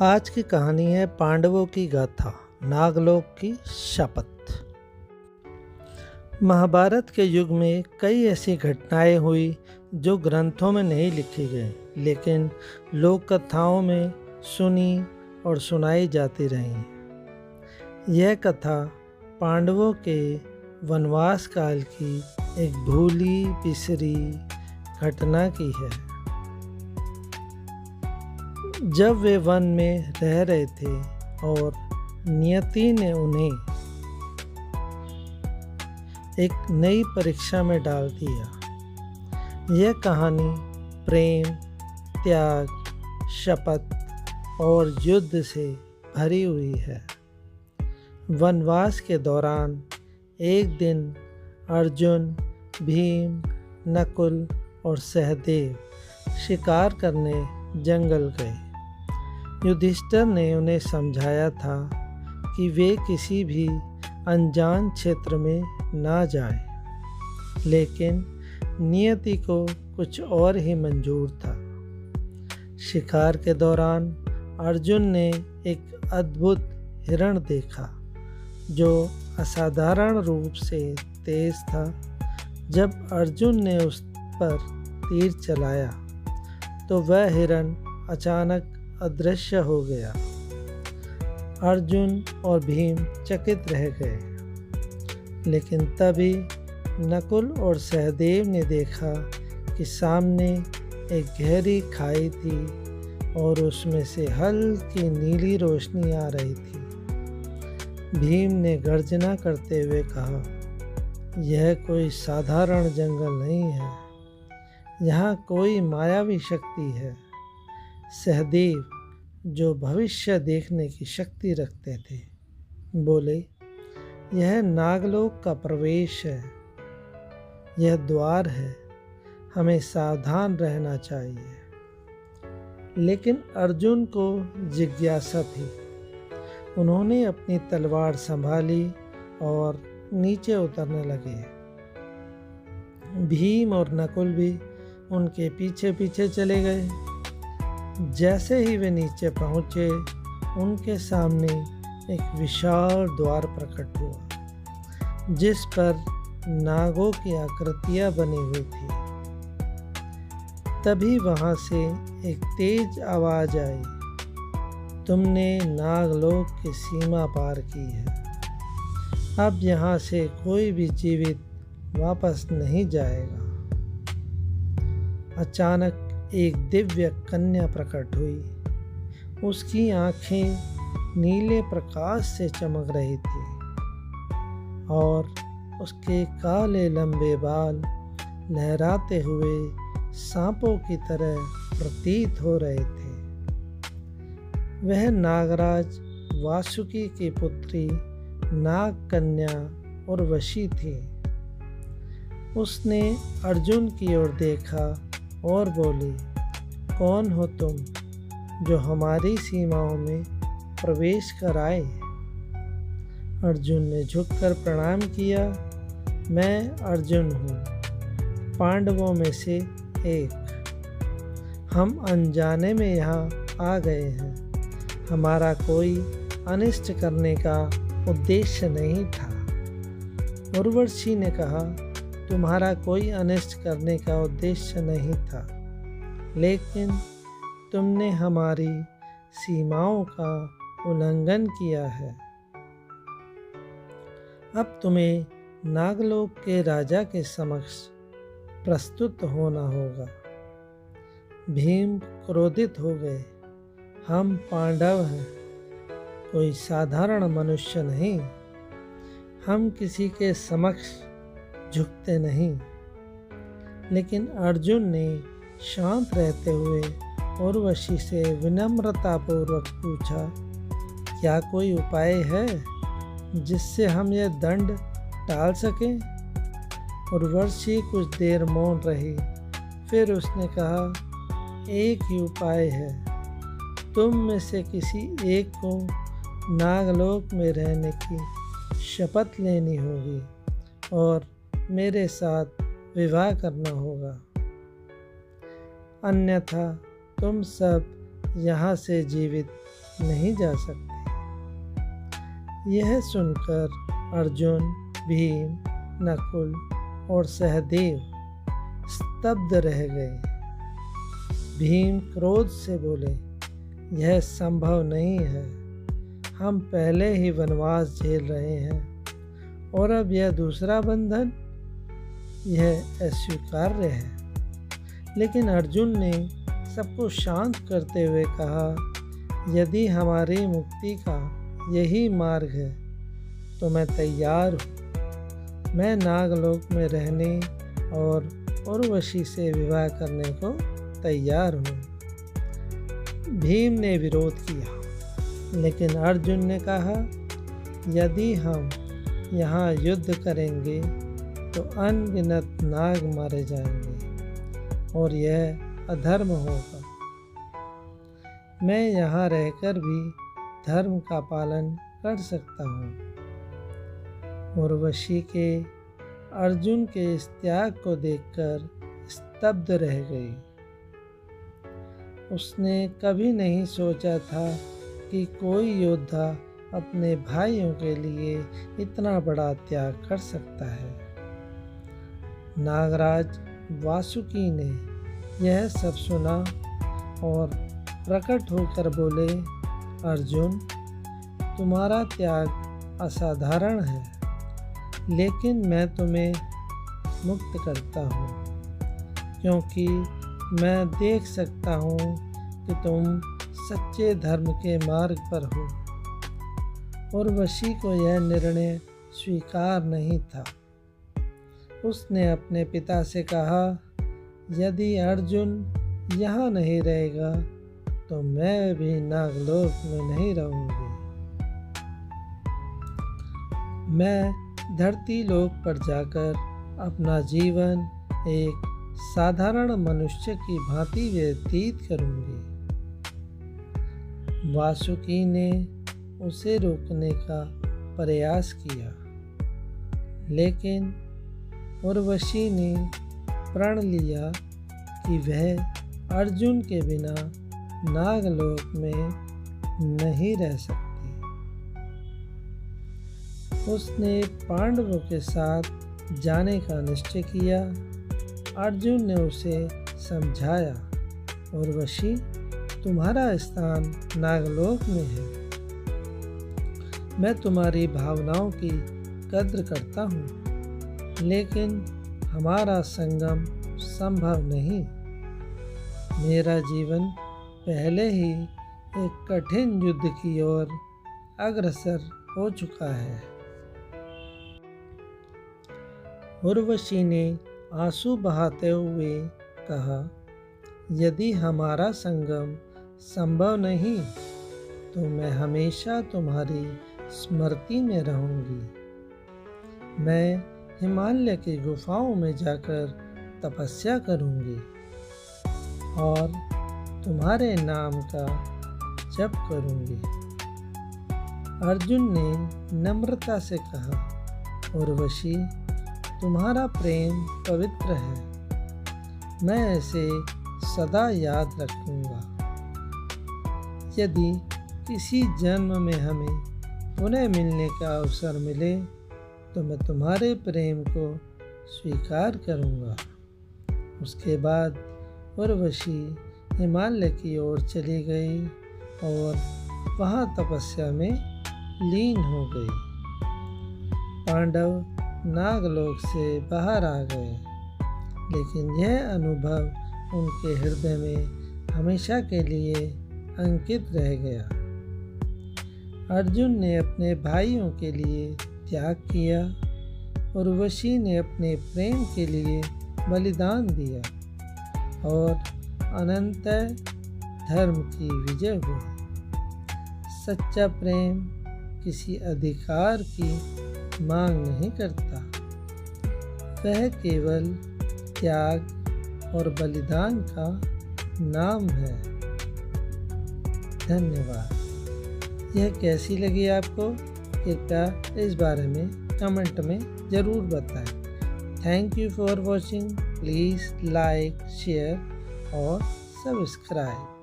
आज की कहानी है पांडवों की गाथा, नागलोक की शपथ। महाभारत के युग में कई ऐसी घटनाएं हुई जो ग्रंथों में नहीं लिखी गई, लेकिन लोक कथाओं में सुनी और सुनाई जाती रही। यह कथा पांडवों के वनवास काल की एक भूली बिसरी घटना की है। जब वे वन में रह रहे थे और नियति ने उन्हें एक नई परीक्षा में डाल दिया। यह कहानी प्रेम, त्याग, शपथ और युद्ध से भरी हुई है। वनवास के दौरान एक दिन अर्जुन, भीम, नकुल और सहदेव शिकार करने जंगल गए। युधिष्ठिर ने उन्हें समझाया था कि वे किसी भी अनजान क्षेत्र में ना जाएं, लेकिन नियति को कुछ और ही मंजूर था। शिकार के दौरान अर्जुन ने एक अद्भुत हिरण देखा जो असाधारण रूप से तेज था। जब अर्जुन ने उस पर तीर चलाया तो वह हिरण अचानक अदृश्य हो गया। अर्जुन और भीम चकित रह गए, लेकिन तभी नकुल और सहदेव ने देखा कि सामने एक गहरी खाई थी और उसमें से हल्की नीली रोशनी आ रही थी। भीम ने गर्जना करते हुए कहा, यह कोई साधारण जंगल नहीं है, यहाँ कोई मायावी शक्ति है। सहदेव, जो भविष्य देखने की शक्ति रखते थे, बोले, यह नागलोक का प्रवेश है, यह द्वार है, हमें सावधान रहना चाहिए। लेकिन अर्जुन को जिज्ञासा थी। उन्होंने अपनी तलवार संभाली और नीचे उतरने लगे। भीम और नकुल भी उनके पीछे पीछे चले गए। जैसे ही वे नीचे पहुंचे, उनके सामने एक विशाल द्वार प्रकट हुआ, जिस पर नागों की आकृतियां बनी हुई थी। तभी वहां से एक तेज आवाज आई, तुमने नागलोक की सीमा पार की है। अब यहाँ से कोई भी जीवित वापस नहीं जाएगा। अचानक एक दिव्य कन्या प्रकट हुई। उसकी आंखें नीले प्रकाश से चमक रही थी और उसके काले लंबे बाल लहराते हुए सांपों की तरह प्रतीत हो रहे थे। वह नागराज वासुकी की पुत्री नाग कन्या उर्वशी थी। उसने अर्जुन की ओर देखा और बोली, कौन हो तुम जो हमारी सीमाओं में प्रवेश कर आए? अर्जुन ने झुककर प्रणाम किया, मैं अर्जुन हूँ, पांडवों में से एक। हम अनजाने में यहाँ आ गए हैं। हमारा कोई अनिष्ट करने का उद्देश्य नहीं था। उर्वशी ने कहा, तुम्हारा कोई अनिष्ट करने का उद्देश्य नहीं था, लेकिन तुमने हमारी सीमाओं का उल्लंघन किया है। अब तुम्हें नागलोक के राजा के समक्ष प्रस्तुत होना होगा। भीम क्रोधित हो गए, हम पांडव हैं, कोई साधारण मनुष्य नहीं। हम किसी के समक्ष झुकते नहीं। लेकिन अर्जुन ने शांत रहते हुए उर्वशी से विनम्रतापूर्वक पूछा, क्या कोई उपाय है जिससे हम यह दंड टाल सकें? उर्वशी कुछ देर मौन रही, फिर उसने कहा, एक ही उपाय है, तुम में से किसी एक को नागलोक में रहने की शपथ लेनी होगी और मेरे साथ विवाह करना होगा, अन्यथा तुम सब यहाँ से जीवित नहीं जा सकते। यह सुनकर अर्जुन, भीम, नकुल और सहदेव स्तब्ध रह गए। भीम क्रोध से बोले, यह संभव नहीं है। हम पहले ही वनवास झेल रहे हैं और अब यह दूसरा बंधन, यह अस्वीकार्य है। लेकिन अर्जुन ने सबको शांत करते हुए कहा, यदि हमारी मुक्ति का यही मार्ग है तो मैं तैयार हूँ। मैं नागलोक में रहने और उर्वशी से विवाह करने को तैयार हूँ। भीम ने विरोध किया, लेकिन अर्जुन ने कहा, यदि हम यहाँ युद्ध करेंगे तो अनगिनत नाग मारे जाएंगे और यह अधर्म होगा। मैं यहाँ रहकर भी धर्म का पालन कर सकता हूँ। उर्वशी के अर्जुन के इस त्याग को देखकर स्तब्ध रह गई। उसने कभी नहीं सोचा था कि कोई योद्धा अपने भाइयों के लिए इतना बड़ा त्याग कर सकता है। नागराज वासुकी ने यह सब सुना और प्रकट होकर बोले, अर्जुन, तुम्हारा त्याग असाधारण है, लेकिन मैं तुम्हें मुक्त करता हूँ, क्योंकि मैं देख सकता हूँ कि तुम सच्चे धर्म के मार्ग पर हो। उर्वशी को यह निर्णय स्वीकार नहीं था। उसने अपने पिता से कहा, यदि अर्जुन यहाँ नहीं रहेगा तो मैं भी नागलोक में नहीं रहूँगी। मैं धरती लोक पर जाकर अपना जीवन एक साधारण मनुष्य की भांति व्यतीत करूँगी। वासुकी ने उसे रोकने का प्रयास किया, लेकिन उर्वशी ने प्रण लिया कि वह अर्जुन के बिना नागलोक में नहीं रह सकती। उसने पांडवों के साथ जाने का निश्चय किया। अर्जुन ने उसे समझाया, उर्वशी, तुम्हारा स्थान नागलोक में है। मैं तुम्हारी भावनाओं की कद्र करता हूँ, लेकिन हमारा संगम संभव नहीं। मेरा जीवन पहले ही एक कठिन युद्ध की ओर अग्रसर हो चुका है। उर्वशी ने आंसू बहाते हुए कहा, यदि हमारा संगम संभव नहीं तो मैं हमेशा तुम्हारी स्मृति में रहूंगी। मैं हिमालय की गुफाओं में जाकर तपस्या करूंगी और तुम्हारे नाम का जप करूंगी। अर्जुन ने नम्रता से कहा, उर्वशी, तुम्हारा प्रेम पवित्र है। मैं इसे सदा याद रखूंगा। यदि किसी जन्म में हमें पुनः मिलने का अवसर मिले तो मैं तुम्हारे प्रेम को स्वीकार करूंगा। उसके बाद उर्वशी हिमालय की ओर चली गई और वहाँ तपस्या में लीन हो गई। पांडव नागलोक से बाहर आ गए, लेकिन यह अनुभव उनके हृदय में हमेशा के लिए अंकित रह गया। अर्जुन ने अपने भाइयों के लिए त्याग किया, उर्वशी ने अपने प्रेम के लिए बलिदान दिया और अनंत धर्म की विजय हुई। सच्चा प्रेम किसी अधिकार की मांग नहीं करता, वह केवल त्याग और बलिदान का नाम है। धन्यवाद। यह कैसी लगी आपको? कृपया इस बारे में कमेंट में ज़रूर बताएं। Thank you for watching. Please like, share और सब्सक्राइब।